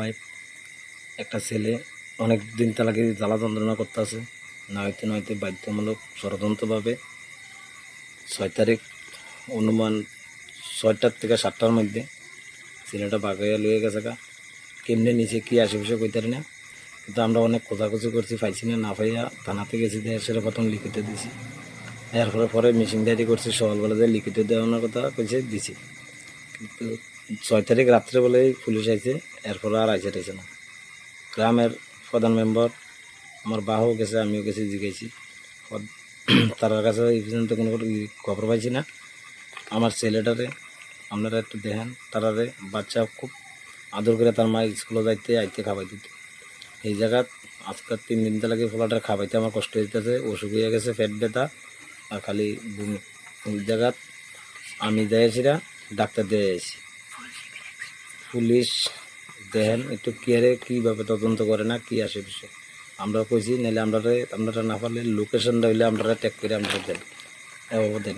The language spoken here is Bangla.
ওয়াইফ একটা ছেলে অনেক দিন তালাকে জ্বালা যন্ত্রণা করতেছে। না হইতে বাধ্যতামূলক ষড়যন্ত্রভাবে 6 তারিখ অনুমান 6টার থেকে 7টার মধ্যে ছেলেটা বাগাইয়া লইয়া গেছে। কেমনে নিচে কী আশেপাশে কইতে পারি না, কিন্তু আমরা অনেক খোঁজাখুঁজি করছি, পাইছি না। না পাইয়া থানাতে গেছি, সেটা প্রথম লিখিত দিছি। এরপরে পরে মিশিং ডায়েরি করছি, সকালবেলা যে লিখিত দেওয়ানোর কথা কইছে দিছি, কিন্তু 6 তারিখ রাত্রে বলে পুলিশ আইছে। এরপরে আর আইসে টাইছে না। গ্রামের প্রধান মেম্বার আমার বাহও গেছে, আমিও গেছি, জিগাইছি। তার কাছে এই পর্যন্ত কোনো খবর পাইছি না। আমার ছেলেটারে আপনারা একটু দেখেন, তারারে বাচ্চা খুব আদর করে তার মা স্কুলে যাইতে আইতে খাবাই দিত। এই জায়গা আজকাল 3 দিন লাগে ফলাটার খাবাইতে আমার কষ্ট হইতেছে। অসুখ হয়ে গেছে, পেট ব্যথা আর খালি বমি। ওই জায়গা আমি যাইছিলাম, ডাক্তার দিয়ে এসেছি। পুলিশ দেখেন একটু কেয়ারে কীভাবে তদন্ত করে না, কী আসে বিষয়। আমরা কইছি নাহলে আপনারা না পারলে লোকেশনটা হইলে আপনারা ট্যাগ করে আপনারা দেন, এভাবে দেন।